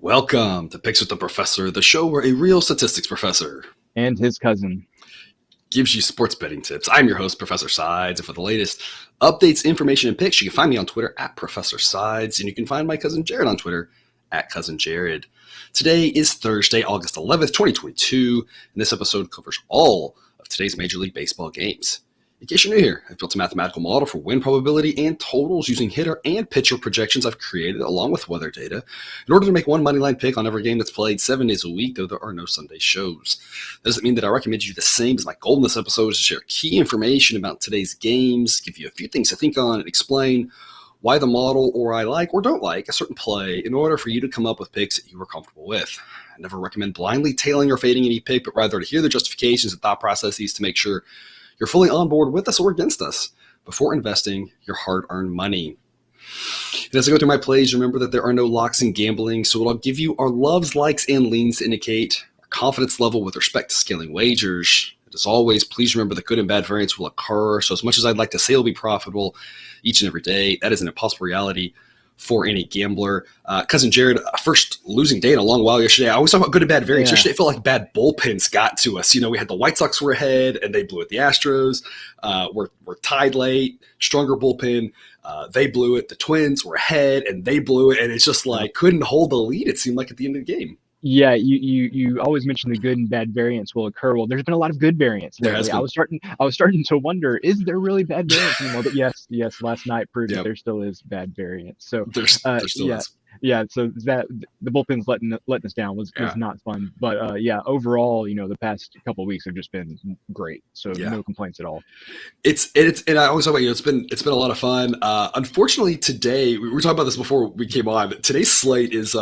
Welcome to Picks with the Professor, the show where a real statistics professor and his cousin gives you sports betting tips. I'm your host, Professor Sides, and for the latest updates, information, and picks, you can find me on Twitter at Professor Sides, and you can find my cousin Jared on Twitter at Cousin Jared. Today is Thursday, August 11th, 2022, and this episode covers all of today's Major League Baseball games. In case you're new here, I've built a mathematical model for win probability and totals using hitter and pitcher projections I've created along with weather data in order to make one moneyline pick on every game that's played 7 days a week, though there are no Sunday shows. That doesn't mean that I recommend you do the same, as my goal in this episode is to share key information about today's games, give you a few things to think on, and explain why the model or I like or don't like a certain play in order for you to come up with picks that you are comfortable with. I never recommend blindly tailing or fading any pick, but rather to hear the justifications and thought processes to make sure you're fully on board with us or against us before investing your hard-earned money. And as I go through my plays, remember that there are no locks in gambling, so what I'll give you are loves, likes, and leans to indicate our confidence level with respect to scaling wagers. And as always, please remember that good and bad variance will occur, so as much as I'd like to say it'll be profitable each and every day, that is an impossible reality for any gambler. Cousin Jared, first losing day in a long while yesterday. I always talk about good and bad variance. Yesterday, it felt like bad bullpens got to us. You know, we had the White Sox were ahead, and they blew it. The Astros were tied late, stronger bullpen. They blew it. The Twins were ahead, and they blew it. And it's just like couldn't hold the lead, it seemed like, at the end of the game. Yeah, you always mention the good and bad variance will occur. Well, there's been a lot of good variance lately. I was starting to wonder, is there really bad variance anymore? But yes, last night proved that there still is bad variance. So there still is. Yeah, so that the bullpen's letting us down was not fun. But overall, the past couple of weeks have just been great. So no complaints at all. It's and I always talk about, it's been a lot of fun. Unfortunately, today we were talking about this before we came on. But today's slate is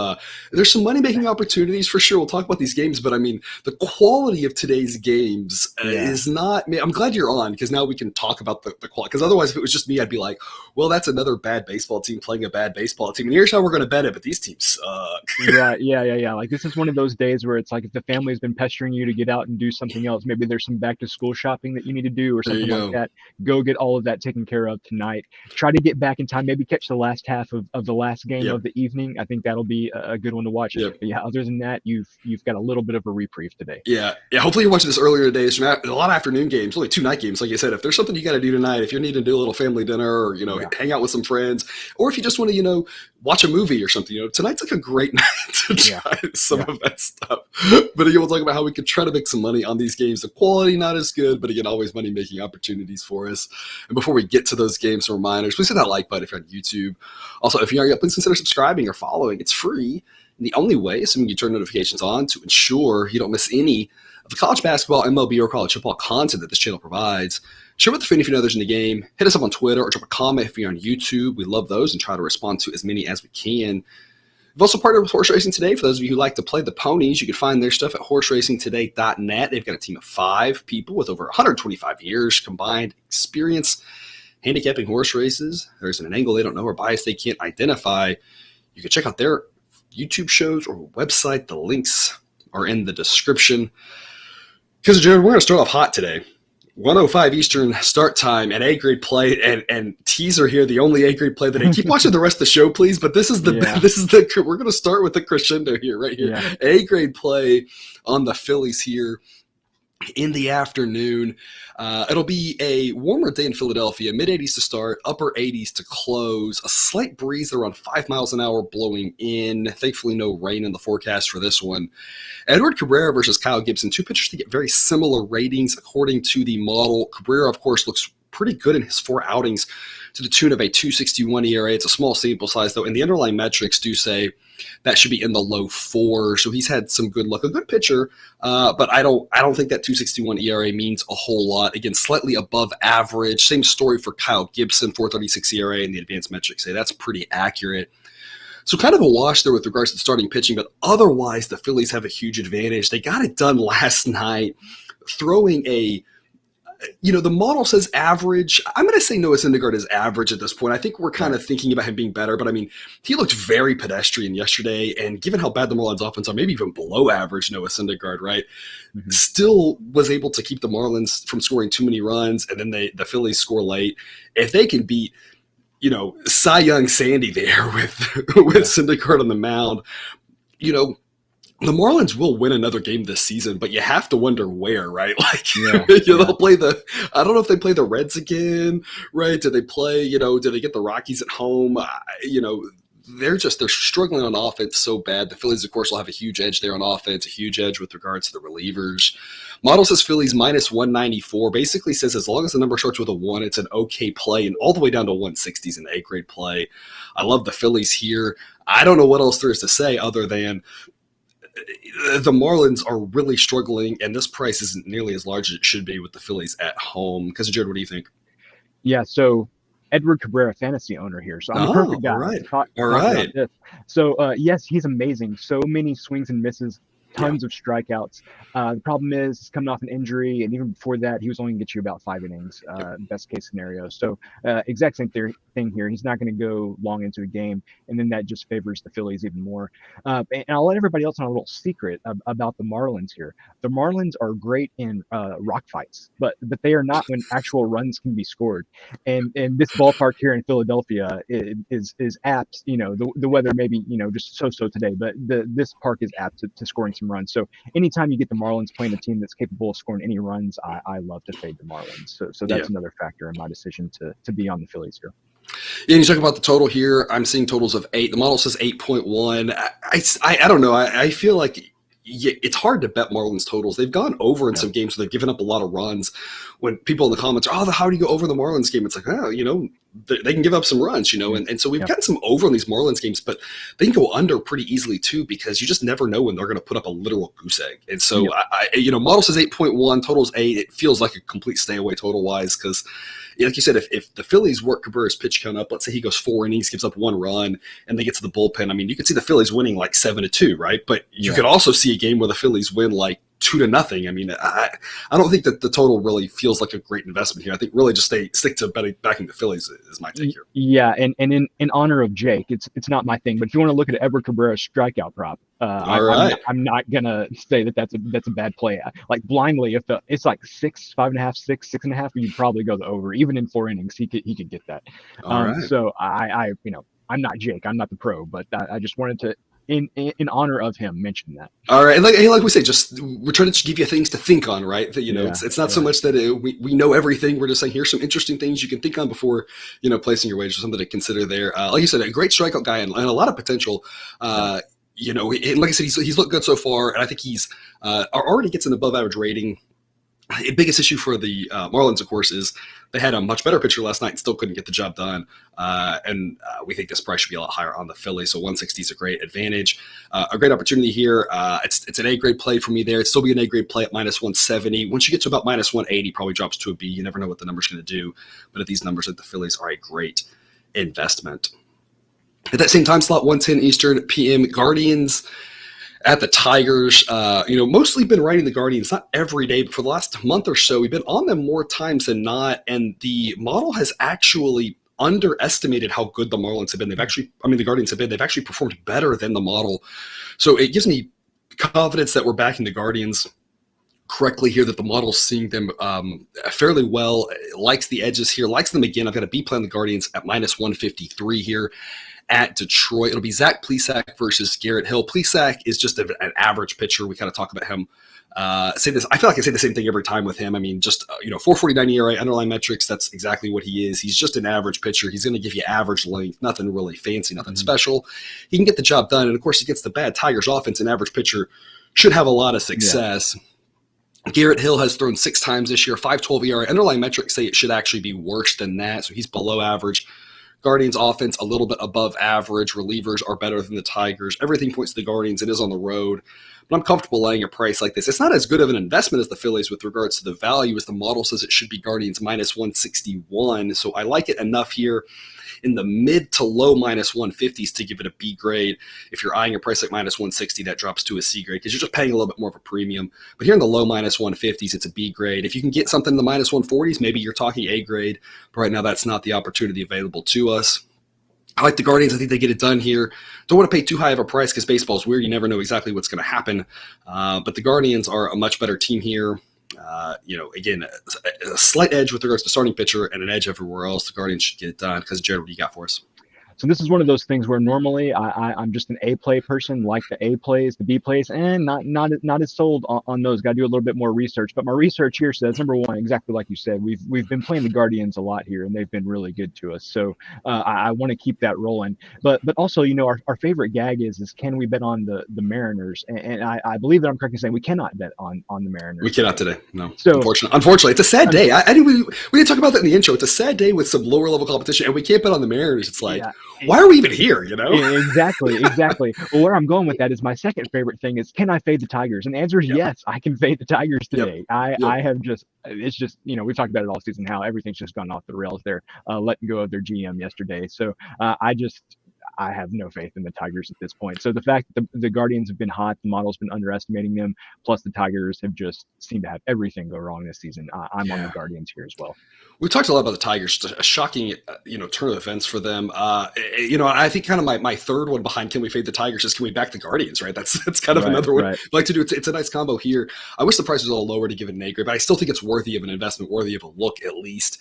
there's some money making opportunities for sure. We'll talk about these games, but I mean the quality of today's games is not. I'm glad you're on, because now we can talk about the quality. Because otherwise, if it was just me, I'd be like, well, that's another bad baseball team playing a bad baseball team, and here's how we're going to bet it. But these teams suck. Right. Yeah. Like, this is one of those days where it's like, if the family has been pestering you to get out and do something else, maybe there's some back to school shopping that you need to do or something like that. Go get all of that taken care of tonight. Try to get back in time, maybe catch the last half of the last game of the evening. I think that'll be a good one to watch. But other than that, you've got a little bit of a reprieve today. Yeah. Hopefully you're watching this earlier today. It's a lot of afternoon games, only 2 night games. Like you said, if there's something you got to do tonight, if you're needing to do a little family dinner or, hang out with some friends, or if you just want to, watch a movie or something, tonight's like a great night to try some of that stuff. But again, we'll talk about how we could try to make some money on these games. The quality not as good, but again, always money making opportunities for us. And before we get to those games, some reminders, please hit that like button if you're on YouTube. Also, if you are yet, please consider subscribing or following. It's free. And the only way, assuming you turn notifications on, to ensure you don't miss any of the college basketball, MLB, or college football content that this channel provides. Share with a friend if you know others in the game. Hit us up on Twitter or drop a comment if you're on YouTube. We love those and try to respond to as many as we can. We've also partnered with Horse Racing Today. For those of you who like to play the ponies, you can find their stuff at horseracingtoday.net. They've got a team of 5 people with over 125 years combined experience handicapping horse races. There's an angle they don't know or bias they can't identify. You can check out their YouTube shows or website. The links are in the description. Because, Jared, we're going to start off hot today. 1:05 Eastern start time and A-grade play, and teaser here, the only A-grade play that I keep watching the rest of the show, please. But this is we're going to start with the crescendo here, right here. Yeah. A-grade play on the Phillies here in the afternoon. It'll be a warmer day in Philadelphia, mid-80s to start, upper 80s to close. A slight breeze around 5 miles an hour blowing in. Thankfully, no rain in the forecast for this one. Edward Cabrera versus Kyle Gibson, 2 pitchers to get very similar ratings according to the model. Cabrera, of course, looks pretty good in his 4 outings to the tune of a 2.61 ERA. It's a small sample size, though, and the underlying metrics do say that should be in the low 4s. So he's had some good luck. A good pitcher, but I don't think that 2.61 ERA means a whole lot. Again, slightly above average. Same story for Kyle Gibson, 4.36 ERA, and the advanced metrics say that's pretty accurate. So kind of a wash there with regards to starting pitching, but otherwise the Phillies have a huge advantage. They got it done last night, throwing the model says average. I'm going to say Noah Syndergaard is average at this point. I think we're kind of thinking about him being better, but I mean, he looked very pedestrian yesterday, and given how bad the Marlins offense are, maybe even below average Noah Syndergaard, right? Mm-hmm. Still was able to keep the Marlins from scoring too many runs, and then the Phillies score late. If they can beat Cy Young Sandy there with Syndergaard on the mound, the Marlins will win another game this season, but you have to wonder where, right? Like, they'll play I don't know if they play the Reds again, right? Do they play, do they get the Rockies at home? They're struggling on offense so bad. The Phillies, of course, will have a huge edge there on offense, a huge edge with regards to the relievers. Model says Phillies minus 194, basically says as long as the number starts with a 1, it's an okay play, and all the way down to 160 is an A-grade play. I love the Phillies here. I don't know what else there is to say other than the Marlins are really struggling, and this price isn't nearly as large as it should be with the Phillies at home. Because, Jared, what do you think? Yeah, so Edward Cabrera, fantasy owner here. So I'm the perfect guy. All right. So, yes, he's amazing. So many swings and misses, tons of strikeouts. The problem is he's coming off an injury, and even before that, he was only going to get you about 5 innings, best case scenario. So exact same thing here. He's not going to go long into a game, and then that just favors the Phillies even more. And I'll let everybody else know a little secret about the Marlins here. The Marlins are great in rock fights, but they are not when actual runs can be scored. And this ballpark here in Philadelphia is apt. The weather may be just so today, but this park is apt to scoring some runs. So anytime you get the Marlins playing a team that's capable of scoring any runs, I love to fade the Marlins. So that's another factor in my decision to be on the Phillies here. Yeah, and you talk about the total here. I'm seeing totals of 8. The model says 8.1. I don't know. I feel like it's hard to bet Marlins totals. They've gone over in some games, so they've given up a lot of runs. When people in the comments are, how do you go over the Marlins game? It's like, they can give up some runs, and so we've gotten some over on these Marlins games, but they can go under pretty easily too, because you just never know when they're going to put up a literal goose egg. And so, model says 8.1, totals 8. It feels like a complete stay away total wise, because like you said, if the Phillies work Cabrera's pitch count up, let's say he goes 4 innings, gives up 1 run, and they get to the bullpen. I mean, you could see the Phillies winning like 7-2, right? But you could also see a game where the Phillies win like 2-0. I mean, I don't think that the total really feels like a great investment here. I think really just stick to backing the Phillies is my take here. Yeah, and in honor of Jake, it's not my thing, but if you want to look at Edward Cabrera's strikeout prop, I'm not gonna say that's a bad play. Like blindly, if it's like 6, 5.5, 6, 6.5, you'd probably go the over. Even in 4 innings, he could get that. So I'm not Jake, I'm not the pro, but I just wanted to, in honor of him, mention that. All right, and like we say, we're trying to give you things to think on, right? That it's not so much that we know everything. We're just saying here's some interesting things you can think on before placing your wager. Something to consider there. Like you said, a great strikeout guy and a lot of potential. And like I said, he's looked good so far, and I think he's already gets an above average rating. The biggest issue for the Marlins, of course, is they had a much better pitcher last night and still couldn't get the job done. And we think this price should be a lot higher on the Phillies. So 160 is a great advantage. A great opportunity here. It's an A-grade play for me there. It'd still be an A-grade play at minus 170. Once you get to about minus 180, probably drops to a B. You never know what the number's going to do. But at these numbers, the Phillies are a great investment. At that same time slot, 1:10 Eastern PM, Guardians at the Tigers. Mostly been riding the Guardians, not every day, but for the last month or so, we've been on them more times than not. And the model has actually underestimated how good the Marlins have been. The Guardians have been. They've actually performed better than the model. So it gives me confidence that we're backing the Guardians correctly here, that the model's seeing them fairly well, likes the edges here, likes them again. I've got a B play on the Guardians at minus 153 here. At Detroit, it'll be Zach Plesac versus Garrett Hill. Plesac is just an average pitcher. We kind of talk about him. Say this. I feel like I say the same thing every time with him. I mean, just 4.49 ERA, underlying metrics. That's exactly what he is. He's just an average pitcher. He's going to give you average length, nothing really fancy, nothing special. He can get the job done, and of course, against the bad Tigers offense, an average pitcher should have a lot of success. Yeah. Garrett Hill has thrown 6 times this year, 5.12 ERA. Underlying metrics say it should actually be worse than that, so he's below average. Guardians offense a little bit above average. Relievers are better than the Tigers. Everything points to the Guardians. It is on the road. But I'm comfortable laying a price like this. It's not as good of an investment as the Phillies with regards to the value, as the model says it should be Guardians minus 161. So I like it enough here in the mid to low minus 150s to give it a B grade. If you're eyeing a price like minus 160, that drops to a C grade because you're just paying a little bit more of a premium. But here in the low minus 150s, it's a B grade. If you can get something in the minus 140s, maybe you're talking A grade. But right now, that's not the opportunity available to us. I like the Guardians. I think they get it done here. Don't want to pay too high of a price because baseball's weird. You never know exactly what's going to happen. But the Guardians are a much better team here. Again, a slight edge with regards to starting pitcher and an edge everywhere else. The Guardians should get it done because, Jared, what do you got for us? So this is one of those things where normally I'm just an A play person, like the A plays, the B plays, and not as sold on those. Got to do a little bit more research. But my research here says, number one, exactly like you said, we've been playing the Guardians a lot here, and they've been really good to us. So I want to keep that rolling. But also, our favorite gag is can we bet on the Mariners? And I believe that I'm correct in saying we cannot bet on the Mariners. We cannot today. No, so unfortunately, it's a sad day. I we didn't talk about that in the intro. It's a sad day with some lower level competition, and we can't bet on the Mariners. It's like, why are we even here? Exactly. Well, where I'm going with that is my second favorite thing is, can I fade the Tigers? And the answer is yes, I can fade the Tigers today. I have it's just, we've talked about it all season, how everything's just gone off the rails there, letting go of their GM yesterday. So I have no faith in the Tigers at this point. So the fact that the Guardians have been hot, the model's been underestimating them, plus the Tigers have just seemed to have everything go wrong this season. I'm on the Guardians here as well. We've talked a lot about the Tigers, a shocking, turn of events for them. I think kind of my third one behind can we fade the Tigers is can we back the Guardians, right? That's kind of another one I'd like to do. It's a nice combo here. I wish the price was a little lower to give it an A grade, but I still think it's worthy of an investment, worthy of a look at least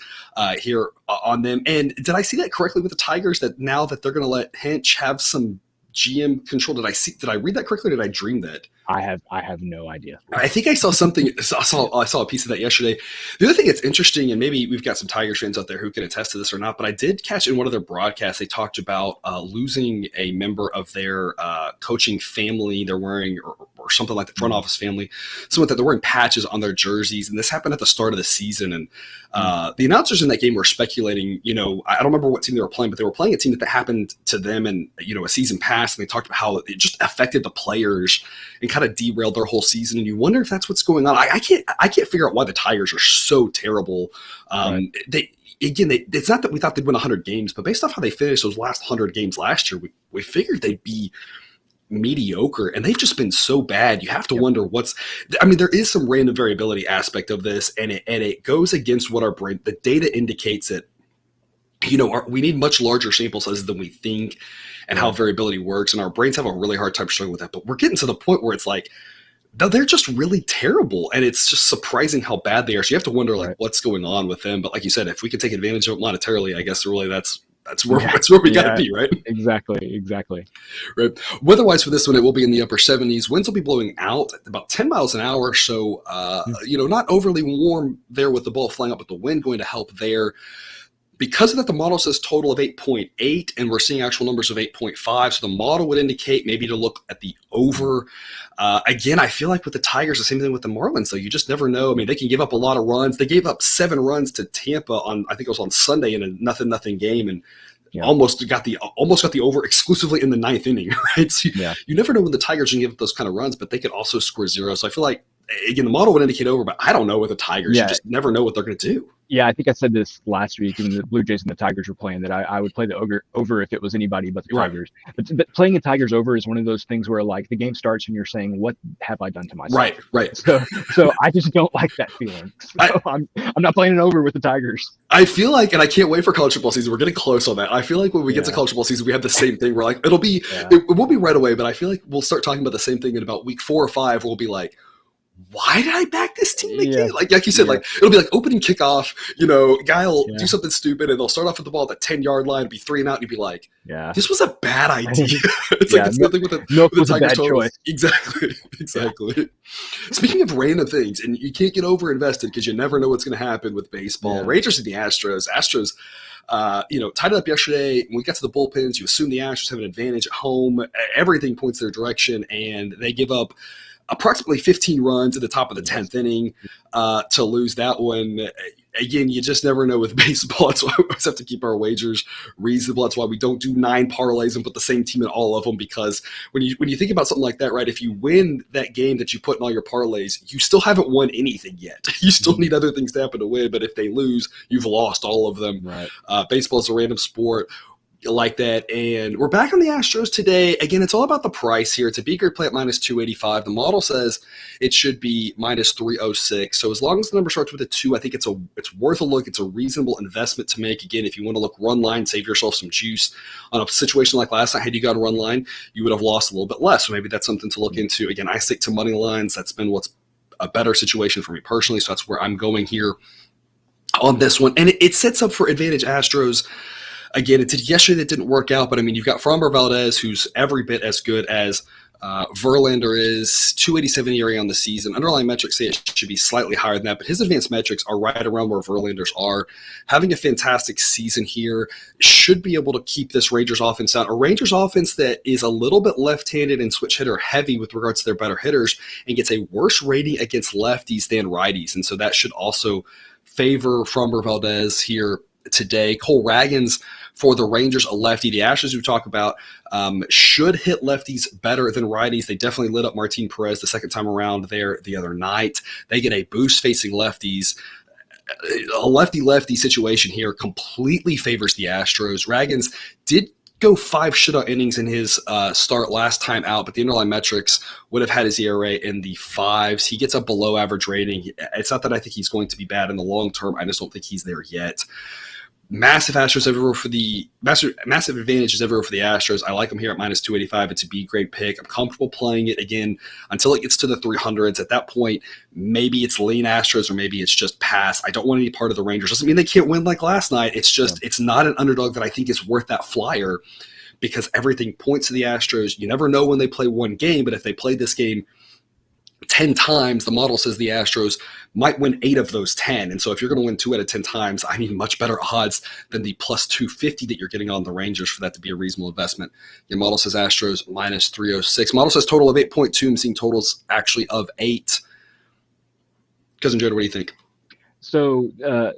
here on them. And did I see that correctly with the Tigers, that now that they're going to let Hinch have some GM control? Did I read that correctly, or did I dream that? I have no idea. I think I saw something. I saw a piece of that yesterday. The other thing that's interesting, and maybe we've got some Tigers fans out there who can attest to this or not, but I did catch in one of their broadcasts, they talked about losing a member of their coaching family. They're wearing, or something like the front office family, something that they're wearing patches on their jerseys. And this happened at the start of the season. And the announcers in that game were speculating, I don't remember what team they were playing, but they were playing a team that happened to them and, a season past. And they talked about how it just affected the players and kind of derailed their whole season. And you wonder if that's what's going on. I can't figure out why the Tigers are so terrible. It's not that we thought they'd win 100 games, but based off how they finished those last 100 games last year, we figured they'd be mediocre, and they've just been so bad. You have to wonder there is some random variability aspect of this, and it goes against what the data indicates that, we need much larger sample sizes than we think, and how variability works. And our brains have a really hard time struggling with that. But we're getting to the point where it's like, they're just really terrible. And it's just surprising how bad they are. So you have to wonder what's going on with them. But like you said, if we can take advantage of it monetarily, I guess really that's where we got to be, right? Exactly. Right. Weather-wise for this one, it will be in the upper 70s. Winds will be blowing out at about 10 miles an hour. So, not overly warm there with the ball flying up, but the wind going to help there. Because of that, the model says total of 8.8, and we're seeing actual numbers of 8.5. So the model would indicate maybe to look at the over. Again, I feel like with the Tigers, the same thing with the Marlins, though. You just never know. They can give up a lot of runs. They gave up 7 runs to Tampa I think it was on Sunday in a 0-0 game, and almost got the over exclusively in the 9th inning, right? So you never know when the Tigers can give up those kind of runs, but they could also score 0. So I feel like, again, the model would indicate over, but I don't know with the Tigers. You just never know what they're going to do. Yeah, I think I said this last week when the Blue Jays and the Tigers were playing, that I would play the over if it was anybody but the Tigers. But playing the Tigers over is one of those things where, like, the game starts and you're saying, what have I done to myself? Right. So I just don't like that feeling. So I'm not playing it over with the Tigers. I feel like, and I can't wait for college football season. We're getting close on that. I feel like when we get to college football season, we have the same thing. We're like, it won't be right away, but I feel like we'll start talking about the same thing in about week 4 or 5. We'll be like, why did I back this team again? Like you said, like it'll be like opening kickoff, guy will do something stupid and they'll start off with the ball at the 10-yard line, be 3 and out, and you'd be like, this was a bad idea. It's like the same thing with the Tigers totals. Exactly. Speaking of random things, and you can't get over invested because you never know what's going to happen with baseball. Rangers and the Astros. Tied it up yesterday. When we got to the bullpens, you assume the Astros have an advantage at home. Everything points their direction, and they give up approximately 15 runs at the top of the 10th inning to lose that one. Again, you just never know with baseball. That's why we always have to keep our wagers reasonable. That's why we don't do 9 parlays and put the same team in all of them, because when you think about something like that, right, if you win that game that you put in all your parlays, you still haven't won anything yet. You still need other things to happen to win, but if they lose, you've lost all of them. Right. Baseball is a random sport like that. And we're back on the Astros today. Again, it's all about the price here. It's a B grade play at minus 285. The model says it should be minus 306. So as long as the number starts with a 2, I think it's worth a look. It's a reasonable investment to make. Again, if you want to look run line, save yourself some juice on a situation like last night. Had you got a run line, you would have lost a little bit less. So maybe that's something to look into. Again, I stick to money lines. That's been what's a better situation for me personally. So that's where I'm going here on this one. And it sets up for advantage Astros. Again, it did yesterday, that didn't work out, but I mean, you've got Framber Valdez, who's every bit as good as Verlander is. 287 ERA on the season. Underlying metrics say it should be slightly higher than that, but his advanced metrics are right around where Verlander's are. Having a fantastic season here, should be able to keep this Rangers offense down. A Rangers offense that is a little bit left-handed and switch hitter heavy with regards to their better hitters, and gets a worse rating against lefties than righties. And so that should also favor Framber Valdez here today. Cole Ragans for the Rangers, a lefty. The Astros we talk about should hit lefties better than righties. They definitely lit up Martin Perez the second time around there the other night. They get a boost facing lefties. A lefty-lefty situation here completely favors the Astros. Ragans did go 5 shutout innings in his start last time out, but the underlying metrics would have had his ERA in the 5s. He gets a below average rating. It's not that I think he's going to be bad in the long term. I just don't think he's there yet. Massive Astros everywhere for the massive advantages everywhere for the Astros. I like them here at minus 285. It's a B grade pick. I'm comfortable playing it again until it gets to the 300s. At that point, maybe it's lean Astros or maybe it's just pass. I don't want any part of the Rangers. Doesn't mean they can't win like last night. It's just It's not an underdog that I think is worth that flyer, because everything points to the Astros. You never know when they play one game, but if they play this game 10 times, the model says the Astros might win 8 of those 10. And so if you're going to win 2 out of 10 times, I mean, much better odds than the plus 250 that you're getting on the Rangers for that to be a reasonable investment. Your model says Astros minus 306. Model says total of 8.2. I'm seeing totals actually of 8. Cousin Joe, what do you think? So,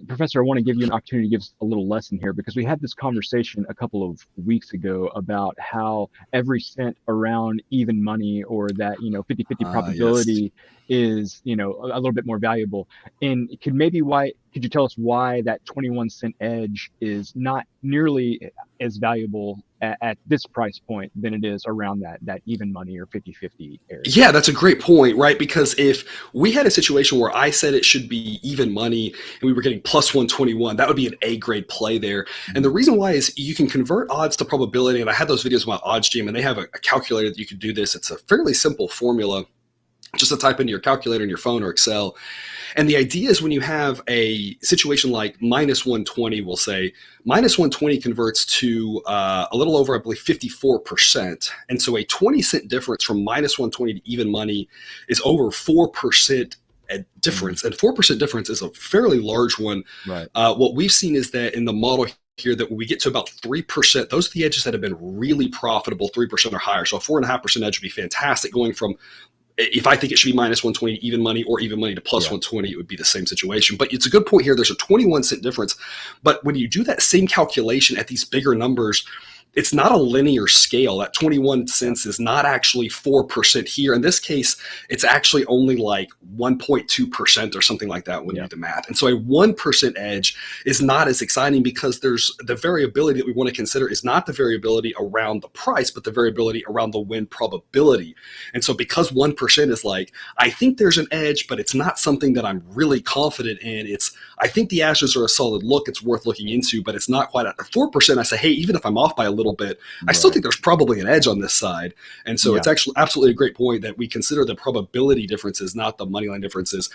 Professor, I want to give you an opportunity to give us a little lesson here, because we had this conversation a couple of weeks ago about how every cent around even money, or that, 50-50 probability is, a little bit more valuable. And could you tell us why that 21 cent edge is not nearly as valuable at this price point than it is around that even money or 50-50 area? Yeah, that's a great point, right? Because if we had a situation where I said it should be even money and we were getting plus 121, that would be an A grade play there. And the reason why is you can convert odds to probability. And I had those videos about OddsJam, and they have a calculator that you can do this. It's a fairly simple formula, just to type into your calculator in your phone or Excel. And the idea is when you have a situation like minus 120, we'll say, minus 120 converts to a little over, I believe, 54%. And so a 20 cent difference from minus 120 to even money is over 4% difference. And 4% difference is a fairly large one. Right. What we've seen is that in the model here, that when we get to about 3%, those are the edges that have been really profitable, 3% or higher. So a 4.5% edge would be fantastic. Going from, if I think it should be minus 120 to even money, or even money to plus 120, it would be the same situation. But it's a good point here. There's a 21 cent difference. But when you do that same calculation at these bigger numbers, it's not a linear scale. That 21 cents is not actually 4% here. In this case, it's actually only like 1.2% or something like that when you do the math. And so a 1% edge is not as exciting, because there's the variability that we want to consider is not the variability around the price, but the variability around the win probability. And so because 1% is like, I think there's an edge, but it's not something that I'm really confident in. I think the Astros are a solid look. It's worth looking into, but it's not quite at 4%. I say, hey, even if I'm off by a little bit, I still think there's probably an edge on this side. And so it's actually absolutely a great point that we consider the probability differences, not the money line differences.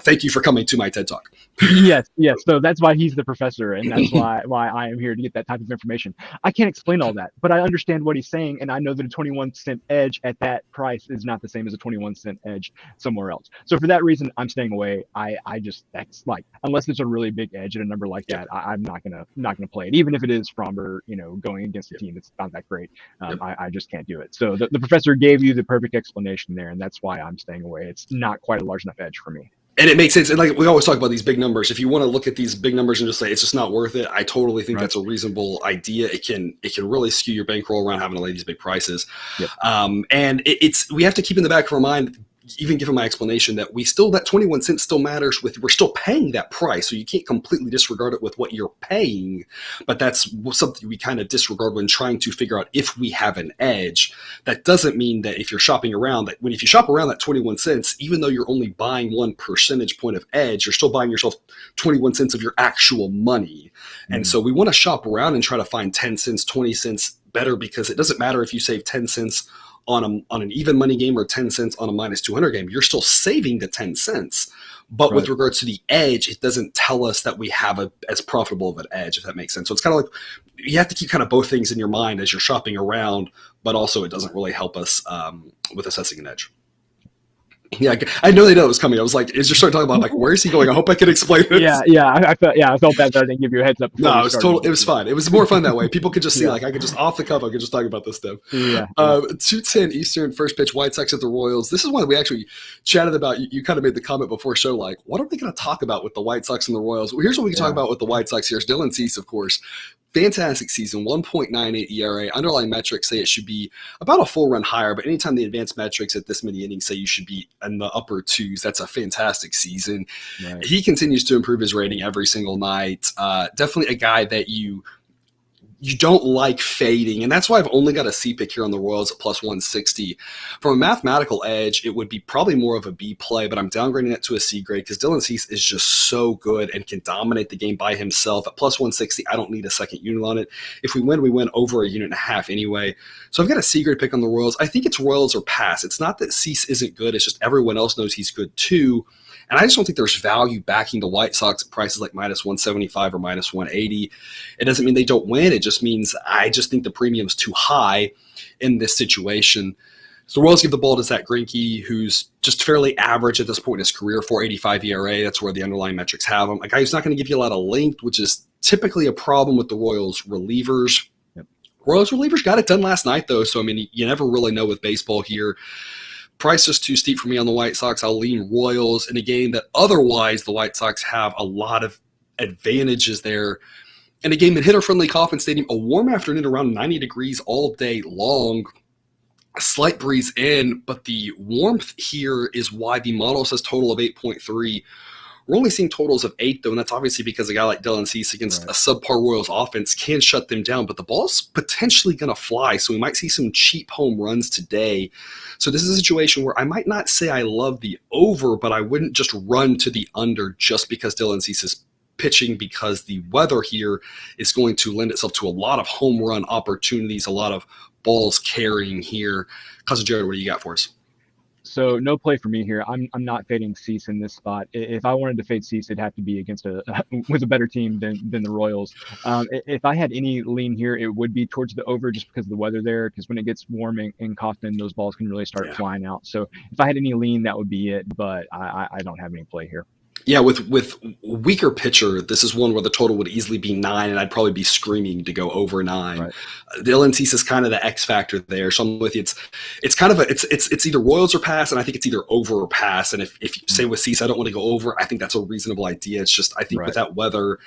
Thank you for coming to my TED Talk. Yes. So that's why he's the professor, and that's why I am here to get that type of information. I can't explain all that, but I understand what he's saying, and I know that a 21 cent edge at that price is not the same as a 21 cent edge somewhere else. So for that reason, I'm staying away. That's like, unless there's a really big edge at a number like that, I'm not gonna play it, even if it is Fromber, going against a team that's not that great. I just can't do it. So the professor gave you the perfect explanation there, and that's why I'm staying away. It's not quite a large enough edge for me. And it makes sense. And like we always talk about these big numbers, if you want to look at these big numbers and just say it's just not worth it, I totally think that's a reasonable idea. It can really skew your bankroll around having to lay these big prices. And we have to keep in the back of our mind, even given my explanation, that that 21 cents still matters. We're still paying that price, so you can't completely disregard it with what you're paying. But that's something we kind of disregard when trying to figure out if we have an edge. That doesn't mean that if you're shopping around, if you shop around that 21 cents, even though you're only buying 1 percentage point of edge, you're still buying yourself 21 cents of your actual money. And so we want to shop around and try to find 10 cents, 20 cents better, because it doesn't matter if you save 10 cents on an even money game or 10 cents on a minus 200 game, you're still saving the 10 cents. But with regards to the edge, it doesn't tell us that we have as profitable of an edge, if that makes sense. So it's kind of like you have to keep kind of both things in your mind as you're shopping around, but also it doesn't really help us with assessing an edge. Yeah, I know they know it was coming. I was like, as you're starting talking about, like, where is he going? I hope I can explain this. I felt that, but I didn't give you a heads up. No, it was fine. It was more fun that way. People could just see, like, I could just off the cuff, I could just talk about this stuff. 2:10 Eastern, first pitch, White Sox at the Royals. This is one that we actually chatted about. You kind of made the comment before show, like, what are we going to talk about with the White Sox and the Royals? Well, here's what we can talk about with the White Sox. Here's Dylan Cease, of course. Fantastic season, 1.98 ERA. Underlying metrics say it should be about a full run higher, but anytime the advanced metrics at this many innings say you should be in the upper twos, that's a fantastic season. Right. He continues to improve his rating every single night. Definitely a guy that you don't like fading, and that's why I've only got a C pick here on the Royals at plus 160. From a mathematical edge, it would be probably more of a B play, but I'm downgrading it to a C grade because Dylan Cease is just so good and can dominate the game by himself. At plus 160, I don't need a second unit on it. If we win over a unit and a half anyway. So I've got a C grade pick on the Royals. I think it's Royals or pass. It's not that Cease isn't good. It's just everyone else knows he's good too. And I just don't think there's value backing the White Sox at prices like minus 175 or minus 180. It doesn't mean they don't win. It just means I just think the premium's too high in this situation. So the Royals give the ball to Zach Greinke, who's just fairly average at this point in his career, 4.85 ERA. That's where the underlying metrics have him. A guy who's not going to give you a lot of length, which is typically a problem with the Royals relievers. Yep. Royals relievers got it done last night, though. So, I mean, you never really know with baseball here. Price is too steep for me on the White Sox. I'll lean Royals in a game that otherwise the White Sox have a lot of advantages there. In a game at hitter-friendly Kauffman Stadium, a warm afternoon around 90 degrees all day long, a slight breeze in, but the warmth here is why the model says total of 8.3. We're only seeing totals of 8, though, and that's obviously because a guy like Dylan Cease against a subpar Royals offense can shut them down, but the ball's potentially going to fly, so we might see some cheap home runs today. So this is a situation where I might not say I love the over, but I wouldn't just run to the under just because Dylan Cease is pitching, because the weather here is going to lend itself to a lot of home run opportunities, a lot of balls carrying here. Cousin Jared, what do you got for us? So no play for me here. I'm not fading Cease in this spot. If I wanted to fade Cease, it'd have to be against with a better team than the Royals. If I had any lean here, it would be towards the over just because of the weather there. Because when it gets warm in Kauffman, those balls can really start flying out. So if I had any lean, that would be it. But I don't have any play here. Yeah, with weaker pitcher, this is one where the total would easily be 9, and I'd probably be screaming to go over 9. Right. Dylan Cease is kind of the X factor there. So I'm with you. It's kind of it's either Royals or pass, and I think it's either over or pass. And if you say with Cease, I don't want to go over, I think that's a reasonable idea. It's just I think with that weather,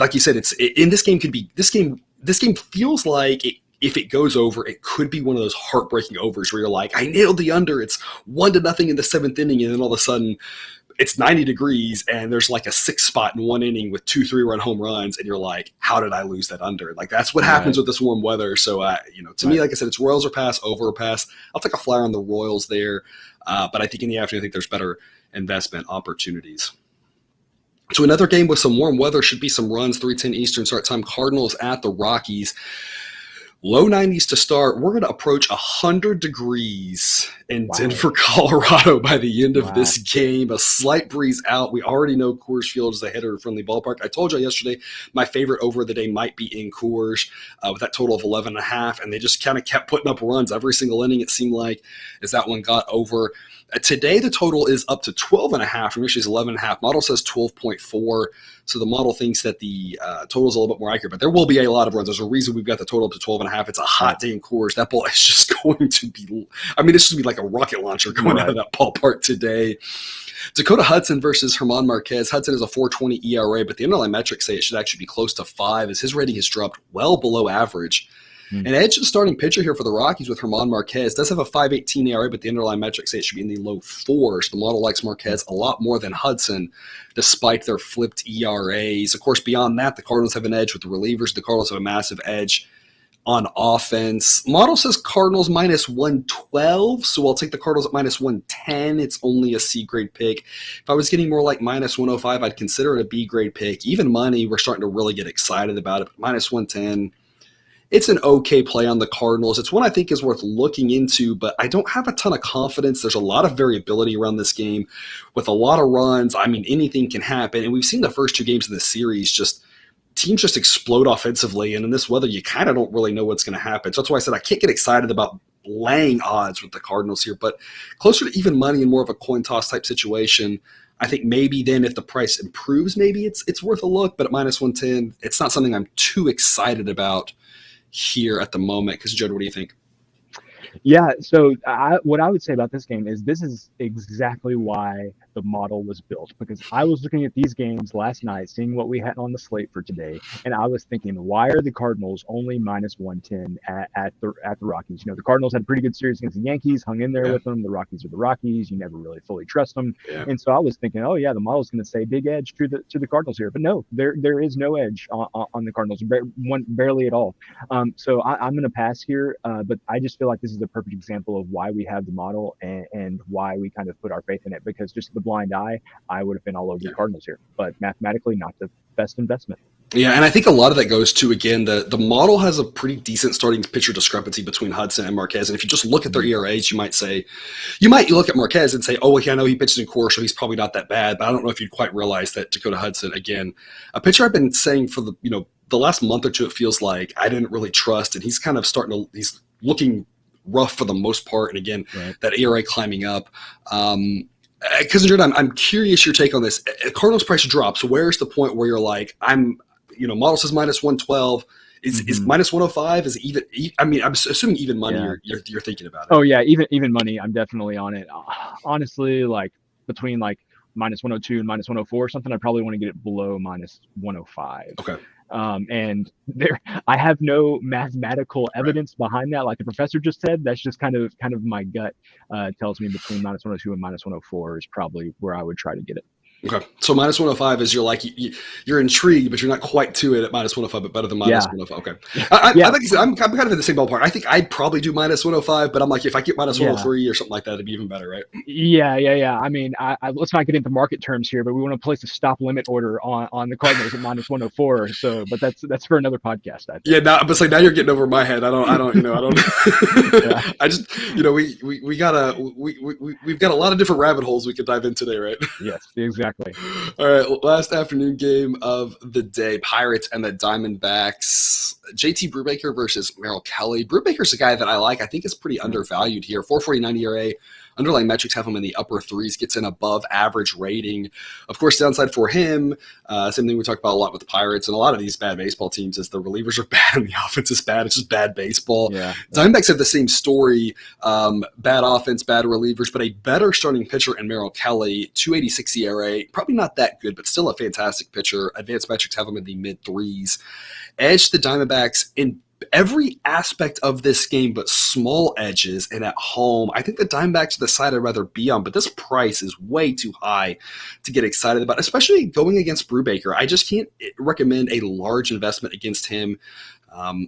like you said, in this game this game feels like if it goes over, it could be one of those heartbreaking overs where you're like, I nailed the under. It's 1-0 in the 7th inning, and then all of a sudden it's 90 degrees and there's like a 6 spot in one inning with 2 3-run home runs, and you're like, how did I lose that under? Like that's what happens with this warm weather. So to me, like I said, it's Royals or pass, over or pass. I'll take a flyer on the Royals there, but I think in the afternoon, I think there's better investment opportunities. So another game with some warm weather, should be some runs. 3:10 Eastern start time. Cardinals at the Rockies. Low 90s to start. We're going to approach 100 degrees in Denver, Colorado by the end of this game. A slight breeze out. We already know Coors Field is a hitter-friendly ballpark. I told you yesterday my favorite over of the day might be in Coors with that total of 11.5, and they just kind of kept putting up runs every single inning, it seemed like, as that one got over. Today, the total is up to 12.5. From usually 11.5. Model says 12.4. So the model thinks that the total is a little bit more accurate, but there will be a lot of runs. There's a reason we've got the total up to 12.5. It's a hot day in Coors. That ball is just going to be, it's just be like a rocket launcher going out of that ballpark today. Dakota Hudson versus German Marquez. Hudson is a 4.20 ERA, but the underlying metrics say it should actually be close to 5, as his rating has dropped well below average. An edge to the starting pitcher here for the Rockies with German Marquez. Does have a 5.18 ERA, but the underlying metrics say it should be in the low 4s. The model likes Marquez a lot more than Hudson, despite their flipped ERAs. Of course, beyond that, the Cardinals have an edge with the relievers. The Cardinals have a massive edge on offense. Model says Cardinals minus 112, so I'll take the Cardinals at minus 110. It's only a C-grade pick. If I was getting more like minus 105, I'd consider it a B-grade pick. Even money, we're starting to really get excited about it. But minus 110, it's an okay play on the Cardinals. It's one I think is worth looking into, but I don't have a ton of confidence. There's a lot of variability around this game with a lot of runs. I mean, anything can happen. And we've seen the first two games of the series teams just explode offensively. And in this weather, you kind of don't really know what's going to happen. So that's why I said I can't get excited about laying odds with the Cardinals here, but closer to even money and more of a coin toss type situation. I think maybe then if the price improves, maybe it's worth a look, but at minus 110, it's not something I'm too excited about here at the moment. Because Judd, what do you think? Yeah, so what I would say about this game is this is exactly why the model was built, because I was looking at these games last night, seeing what we had on the slate for today, and I was thinking, why are the Cardinals only minus 110 at the Rockies? You know, the Cardinals had a pretty good series against the Yankees, hung in there with them. The Rockies are the Rockies. You never really fully trust them. Yeah. And so I was thinking, oh yeah, the model's going to say big edge to the Cardinals here, but no, there is no edge on the Cardinals, barely at all. So I'm going to pass here, but I just feel like this is a perfect example of why we have the model and why we kind of put our faith in it, because just the blind eye, I would have been all over the Cardinals here, but mathematically not the best investment. Yeah, and I think a lot of that goes to, again, the model has a pretty decent starting pitcher discrepancy between Hudson and Marquez. And if you just look at their ERAs, you might look at Marquez and say, oh, well, I know he pitched in Coors, so he's probably not that bad. But I don't know if you'd quite realize that Dakota Hudson, again, a pitcher I've been saying for the last month or two, it feels like I didn't really trust, and he's kind of he's looking rough for the most part. And again, that ERA climbing up. Because I'm curious your take on this. Cardinals price drops. Where's the point where you're like, model says minus 112. Is minus 105? Is it even? I mean, I'm assuming even money. Yeah. You're thinking about it. Oh yeah, even money. I'm definitely on it. Honestly, like between like minus 102 and minus 104 or something, I probably want to get it below minus 105. Okay. And I have no mathematical evidence behind that. Like the professor just said, that's just kind of my gut tells me between minus 102 and minus 104 is probably where I would try to get it. Okay, so minus 105 is you're intrigued, but you're not quite to it at minus 105, but better than minus 105. Okay, I think I'm kind of in the same ballpark. I think I'd probably do minus 105, but I'm like, if I get minus 103 or something like that, it'd be even better, right? Yeah. I mean, let's not get into market terms here, but we want to place a stop limit order on the Cardinals at minus 104. So, but that's for another podcast. I think. Yeah, now you're getting over my head. I don't. Yeah. I just, we've got a lot of different rabbit holes we could dive in today, right? Yes, exactly. All right, last afternoon game of the day, Pirates and the Diamondbacks. JT Brubaker versus Merrill Kelly. Brubaker's a guy that I like. I think is pretty undervalued here. 4.49 ERA. Underlying metrics have him in the upper threes, gets an above average rating. Of course, downside for him, same thing we talk about a lot with the Pirates and a lot of these bad baseball teams is the relievers are bad and the offense is bad. It's just bad baseball. Yeah. Diamondbacks have the same story, bad offense, bad relievers, but a better starting pitcher in Merrill Kelly, 2.86 ERA, probably not that good, but still a fantastic pitcher. Advanced metrics have him in the mid threes. Edge the Diamondbacks in every aspect of this game, but small edges and at home. I think the Diamondbacks are the side I'd rather be on, but this price is way too high to get excited about, especially going against Brubaker. I just can't recommend a large investment against him.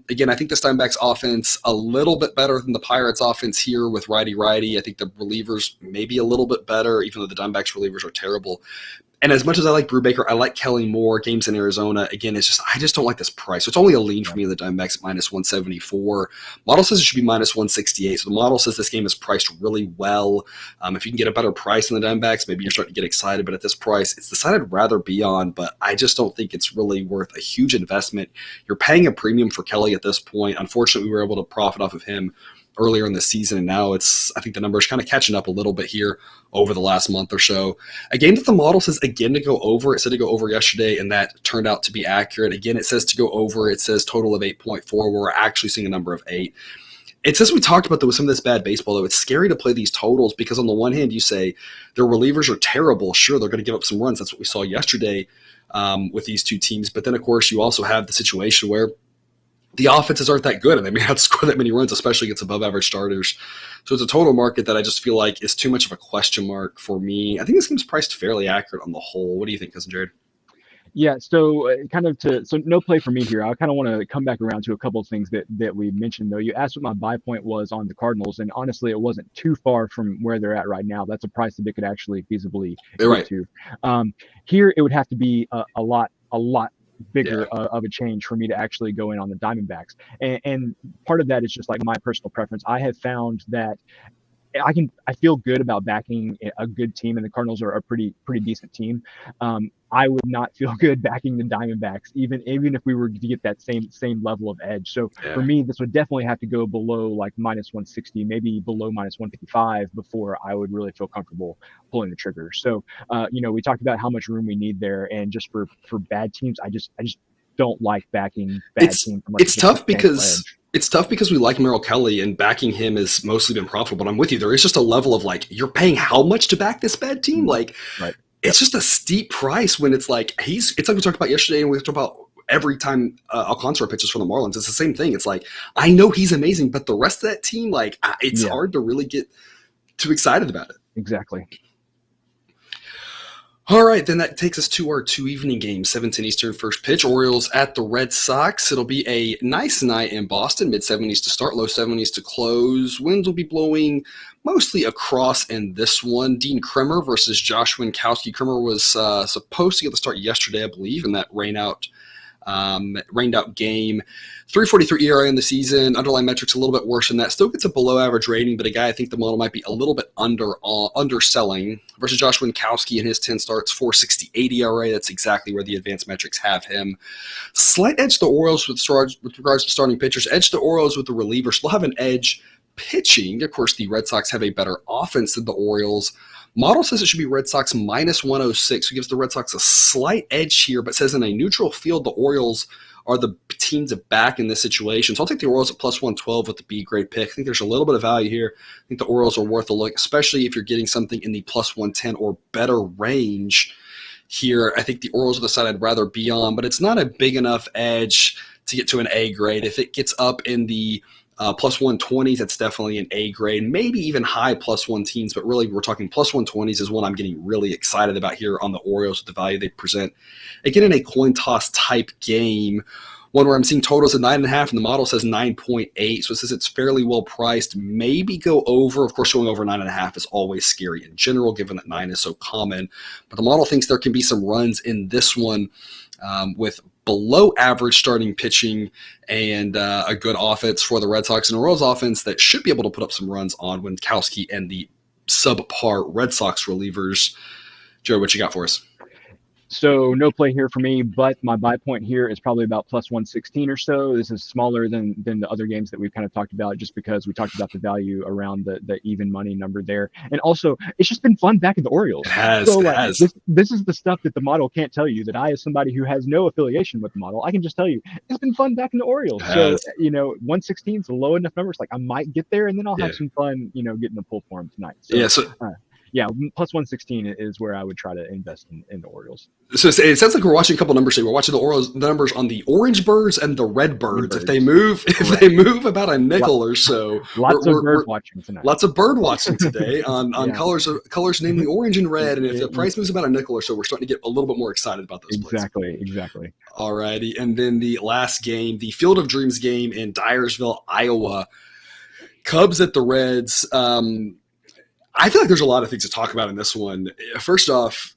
Again, I think this Diamondbacks offense a little bit better than the Pirates offense here with righty-righty. I think the relievers maybe a little bit better, even though the Diamondbacks relievers are terrible. And as much as I like Brubaker, I like Kelly more. Games in Arizona, again, I just don't like this price. So it's only a lean for me in the Diamondbacks at minus 174. Model says it should be minus 168. So the model says this game is priced really well. If you can get a better price in the Diamondbacks, maybe you're starting to get excited. But at this price, it's the side I'd rather be on. But I just don't think it's really worth a huge investment. You're paying a premium for Kelly at this point. Unfortunately, we were able to profit off of him earlier in the season, and now I think the numbers kind of catching up a little bit here over the last month or so. A game that the model says again to go over. It said to go over yesterday, and that turned out to be accurate. Again, it says to go over. It says total of 8.4. We're actually seeing a number of 8. It says we talked about with some of this bad baseball, though. It's scary to play these totals because on the one hand, you say their relievers are terrible. Sure, they're going to give up some runs. That's what we saw yesterday with these two teams. But then, of course, you also have the situation where the offenses aren't that good, and they may not score that many runs, especially against above-average starters. So it's a total market that I just feel like is too much of a question mark for me. I think this game's priced fairly accurate on the whole. What do you think, Cousin Jared? Yeah, so no play for me here. I kind of want to come back around to a couple of things that we mentioned, though. You asked what my buy point was on the Cardinals, and honestly, it wasn't too far from where they're at right now. That's a price that they could actually feasibly get to. Here, it would have to be a lot bigger of a change for me to actually go in on the Diamondbacks. And part of that is just like my personal preference. I have found that I feel good about backing a good team, and the Cardinals are a pretty decent team. I would not feel good backing the Diamondbacks, even if we were to get that same level of edge. So for me, this would definitely have to go below like -160, maybe below -155 before I would really feel comfortable pulling the trigger. So we talked about how much room we need there, and just for bad teams, I just don't like backing bad teams. It's tough because. It's tough because we like Merrill Kelly, and backing him has mostly been profitable. But I'm with you. There is just a level of like, you're paying how much to back this bad team? Like, it's just a steep price when it's like it's like we talked about yesterday, and we talked about every time Alcantara pitches for the Marlins. It's the same thing. It's like, I know he's amazing, but the rest of that team, like, it's hard to really get too excited about it. Exactly. All right, then that takes us to our 2 evening games, 7:10 Eastern first pitch. Orioles at the Red Sox. It'll be a nice night in Boston, mid-70s to start, low 70s to close. Winds will be blowing mostly across in this one. Dean Kremer versus Josh Winkowski. Kremer was supposed to get the start yesterday, I believe, in that rained out game. 3.43 ERA in the season. Underlying metrics a little bit worse than that. Still gets a below average rating, but a guy I think the model might be a little bit underselling. Versus Josh Winkowski in his 10 starts, 4.68 ERA. That's exactly where the advanced metrics have him. Slight edge to the Orioles with regards to starting pitchers. Edge to the Orioles with the relievers. Still have an edge pitching. Of course, the Red Sox have a better offense than the Orioles. Model says it should be Red Sox -106, who gives the Red Sox a slight edge here, but says in a neutral field, the Orioles are the team to back in this situation. So I'll take the Orioles at +112 with the B-grade pick. I think there's a little bit of value here. I think the Orioles are worth a look, especially if you're getting something in the +110 or better range here. I think the Orioles are the side I'd rather be on, but it's not a big enough edge to get to an A grade. If it gets up in the +120s, that's definitely an A grade, maybe even high +1 teens, but really we're talking +120s is what I'm getting really excited about here on the Orioles with the value they present. Again, in a coin toss type game, one where I'm seeing totals at 9.5 and the model says 9.8, so it says it's fairly well priced. Maybe go over. Of course, going over 9.5 is always scary in general, given that 9 is so common. But the model thinks there can be some runs in this one with below average starting pitching and a good offense for the Red Sox and Orioles offense that should be able to put up some runs on Winkowski and the subpar Red Sox relievers. Joe, what you got for us? So no play here for me, but my buy point here is probably about +116 or so. This is smaller than the other games that we've kind of talked about, just because we talked about the value around the even money number there. And also, it's just been fun back at the Orioles. It has. This is the stuff that the model can't tell you, that I, as somebody who has no affiliation with the model, I can just tell you, it's been fun back in the Orioles. So, 116 is a low enough number. It's like I might get there, and then I'll have some fun, getting the pull for him tonight. So, +116 is where I would try to invest in the Orioles. So it sounds like we're watching a couple numbers here. We're watching the Orioles, the numbers on the Orange Birds and the Red Birds. If they move about a nickel or so, lots of bird watching tonight. Lots of bird watching today on colors namely orange and red. And if the price moves about a nickel or so, we're starting to get a little bit more excited about those plays. Exactly. All righty, and then the last game, the Field of Dreams game in Dyersville, Iowa. Cubs at the Reds. I feel like there's a lot of things to talk about in this one. First off,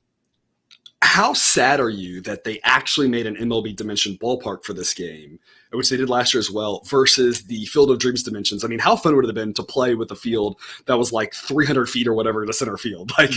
how sad are you that they actually made an MLB dimension ballpark for this game, which they did last year as well, versus the Field of Dreams dimensions? I mean, how fun would it have been to play with a field that was like 300 feet or whatever to center field? Like,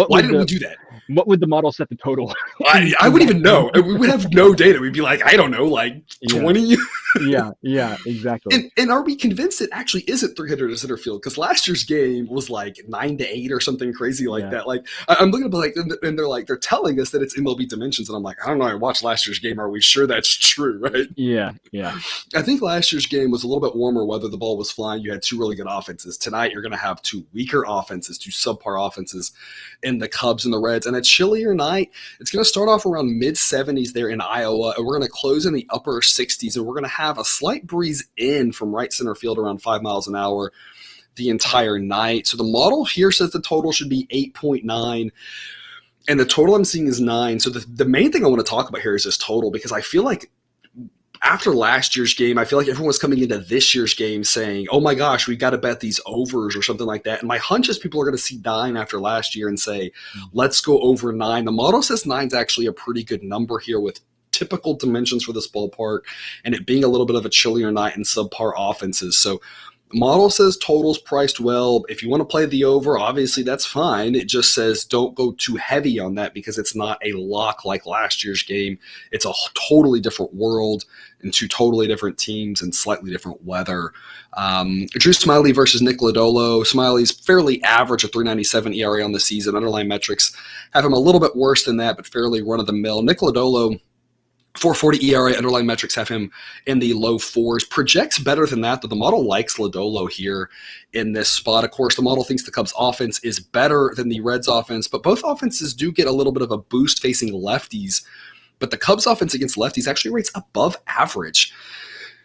why didn't we do that? What would the model set the total? I wouldn't even know. We would have no data. We'd be like, I don't know, like 20? Yeah, exactly. And are we convinced it actually isn't 300 to center field? Because last year's game was like 9-8 or something crazy like that. Like, I'm looking at like, and they're telling us that it's MLB dimensions, and I'm like, I don't know. I watched last year's game. Are we sure that's true? Right? Yeah. I think last year's game was a little bit warmer weather. The ball was flying. You had two really good offenses. Tonight, you're going to have two weaker offenses, two subpar offenses in the Cubs and the Reds. And a chillier night. It's going to start off around mid-70s there in Iowa, and we're going to close in the upper 60s, and we're going to have a slight breeze in from right center field around 5 miles an hour the entire night. So the model here says the total should be 8.9. And the total I'm seeing is 9. So the main thing I want to talk about here is this total, because I feel like after last year's game, I feel like everyone was coming into this year's game saying, oh my gosh, we've got to bet these overs or something like that. And my hunch is people are going to see 9 after last year and say, let's go over 9. The model says 9 is actually a pretty good number here with typical dimensions for this ballpark, and it being a little bit of a chillier night and subpar offenses. So model says totals priced well. If you want to play the over, obviously that's fine. It just says don't go too heavy on that because it's not a lock like last year's game. It's a totally different world and two totally different teams and slightly different weather. Drew Smyly versus Nick Lodolo. Smiley's fairly average, a 3.97 ERA on the season. Underlying metrics have him a little bit worse than that, but fairly run-of-the-mill. Nick Lodolo, 4.40 ERA, underlying metrics have him in the low fours. Projects better than that, but the model likes Lodolo here in this spot. Of course, the model thinks the Cubs offense is better than the Reds offense, but both offenses do get a little bit of a boost facing lefties. But the Cubs offense against lefties actually rates above average.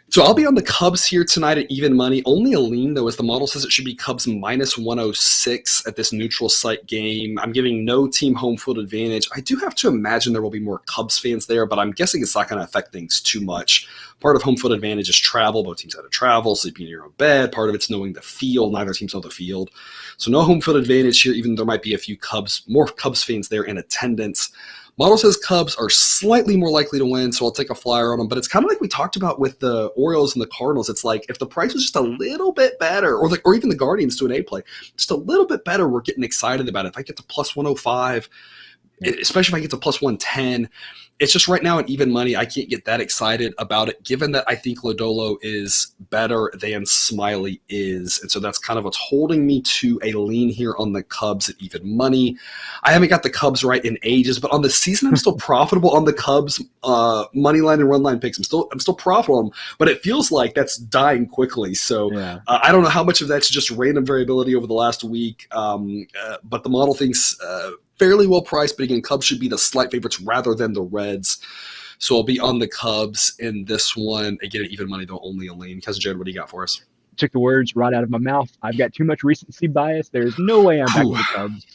So I'll be on the Cubs here tonight at even money. Only a lean, though, as the model says it should be Cubs minus 106 at this neutral site game. I'm giving no team home field advantage. I do have to imagine there will be more Cubs fans there, but I'm guessing it's not going to affect things too much. Part of home field advantage is travel. Both teams have to travel, sleeping in your own bed. Part of it's knowing the field. Neither teams know the field. So no home field advantage here, even though there might be a few more Cubs fans there in attendance. Model says Cubs are slightly more likely to win, so I'll take a flyer on them. But it's kind of like we talked about with the Orioles and the Cardinals. It's like if the price was just a little bit better, or even the Guardians to an A play, just a little bit better, we're getting excited about it. If I get to plus 105, especially if I get to plus 110, it's just right now at even money, I can't get that excited about it, given that I think Lodolo is better than Smyly is. And so that's kind of what's holding me to a lean here on the Cubs at even money. I haven't got the Cubs right in ages, but on the season, I'm still profitable on the Cubs money line and run line picks. I'm still profitable on them, but it feels like that's dying quickly. So I don't know how much of that's just random variability over the last week, but the model thinks fairly well priced, but again, Cubs should be the slight favorites rather than the Reds. So I'll be on the Cubs in this one. Again, at even money, though, only a lean. Cousin Jared, what do you got for us? Took the words right out of my mouth. I've got too much recency bias. There's no way I'm backing the Cubs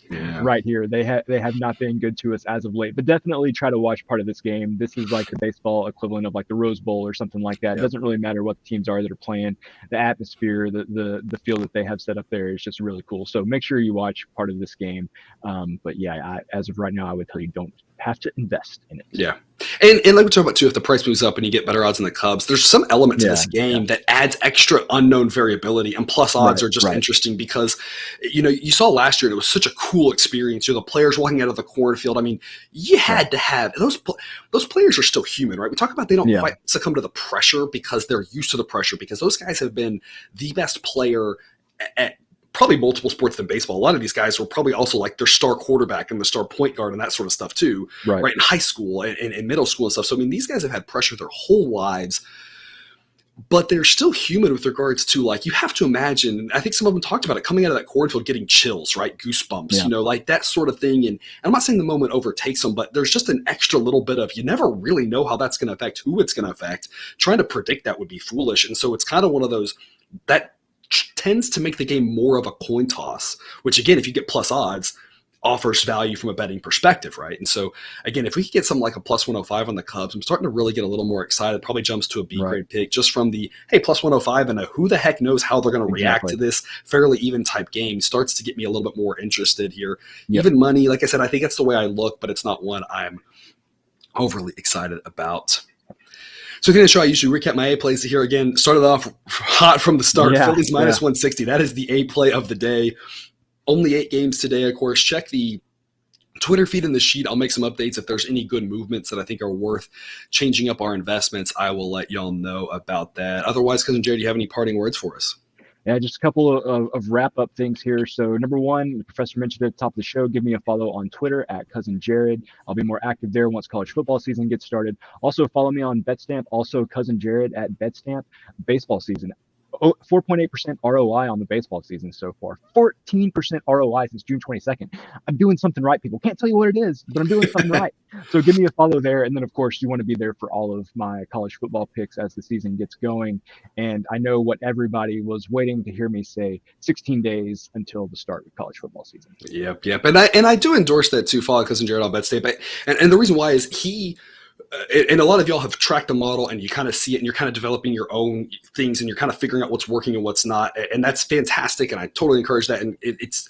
right here. They have not been good to us as of late, but definitely try to watch part of this game. This is like the baseball equivalent of like the Rose Bowl or something like that. It doesn't really matter what the teams are that are playing. The atmosphere, the field that they have set up there is just really cool. So make sure you watch part of this game. But yeah, as of right now, I would tell you don't have to invest in it. Yeah. And like we talked about too, if the price moves up and you get better odds in the Cubs, there's some element to this game that adds extra unknown variability, and plus odds are just interesting because, you saw last year, and it was such a cool experience. The players walking out of the cornfield. I mean, you had to have those players are still human, right? We talk about they don't quite succumb to the pressure because they're used to the pressure, because those guys have been the best player at probably multiple sports than baseball. A lot of these guys were probably also like their star quarterback and the star point guard and that sort of stuff too, right? In high school and middle school and stuff. So, I mean, these guys have had pressure their whole lives, but they're still human with regards to, like, you have to imagine, and I think some of them talked about it, coming out of that cornfield, getting chills, right? Goosebumps, like that sort of thing. And I'm not saying the moment overtakes them, but there's just an extra little bit of, you never really know how that's going to affect, who it's going to affect. Trying to predict that would be foolish. And so it's kind of one of those that tends to make the game more of a coin toss, which again, if you get plus odds, offers value from a betting perspective, right? And so again, if we could get something like a plus 105 on the Cubs, I'm starting to really get a little more excited. Probably jumps to a B grade pick just from the, hey, plus 105 and a who the heck knows how they're going to react to this fairly even type game starts to get me a little bit more interested here. Even money, like I said, I think that's the way I look, but it's not one I'm overly excited about. So at the end of the show, I usually recap my A plays here. Again, started off hot from the start. Phillies minus 160. That is the A play of the day. Only 8 games today, of course. Check the Twitter feed in the sheet. I'll make some updates. If there's any good movements that I think are worth changing up our investments, I will let y'all know about that. Otherwise, Cousin Jared, do you have any parting words for us? Yeah, just a couple of wrap-up things here. So number one, the professor mentioned at the top of the show, give me a follow on Twitter at Cousin Jared. I'll be more active there once college football season gets started. Also follow me on BetStamp, also Cousin Jared at BetStamp. Baseball season, 4.8% ROI on the baseball season so far. 14% ROI since June 22nd. I'm doing something right, people. Can't tell you what it is, but I'm doing something right. So give me a follow there. And then, of course, you want to be there for all of my college football picks as the season gets going. And I know what everybody was waiting to hear me say, 16 days until the start of college football season. Yep. And I do endorse that too, follow Cousin Jared on BetStamp. And the reason why is he – and a lot of y'all have tracked the model and you kind of see it and you're kind of developing your own things and you're kind of figuring out what's working and what's not. And that's fantastic. And I totally encourage that. And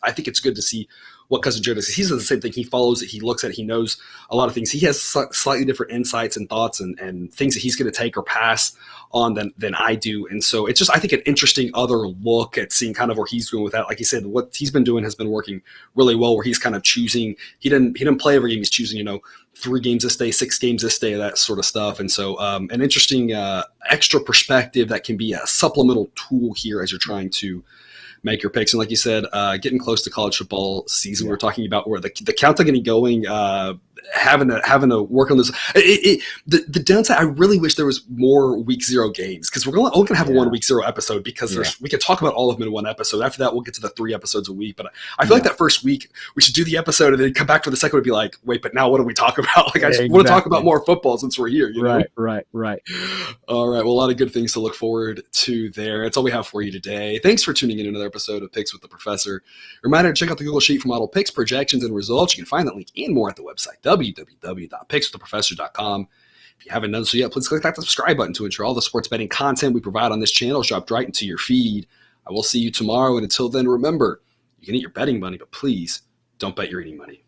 I think it's good to see what Cousin Joe does. He says the same thing. He follows it. He looks at it. He knows a lot of things. He has slightly different insights and thoughts and things that he's going to take or pass on than I do. And so it's just, I think, an interesting other look at seeing kind of where he's going with that. Like he said, what he's been doing has been working really well, where he's kind of choosing. He didn't play every game. He's choosing, 3 games this day, 6 games this day, that sort of stuff. And so an interesting extra perspective that can be a supplemental tool here as you're trying to make your picks. And like you said, getting close to college football season, we're talking about where the countdown getting going, having to work on this. The downside, I really wish there was more week 0 games, because we're only going to have a 1 week 0 episode, because we could talk about all of them in one episode. After that, we'll get to the 3 episodes a week. But I feel like that first week we should do the episode and then come back for the second one and be like, wait, but now what do we talk about? Like, I just want to talk about more football since we're here. Right. All right. Well, a lot of good things to look forward to there. That's all we have for you today. Thanks for tuning in to another episode of Picks with the Professor. Reminder to check out the Google Sheet for model picks, projections, and results. You can find that link and more at the website, www.pickswiththeprofessor.com. If you haven't done so yet, please click that subscribe button to ensure all the sports betting content we provide on this channel is dropped right into your feed. I will see you tomorrow, and until then, remember, you can eat your betting money, but please don't bet your eating money.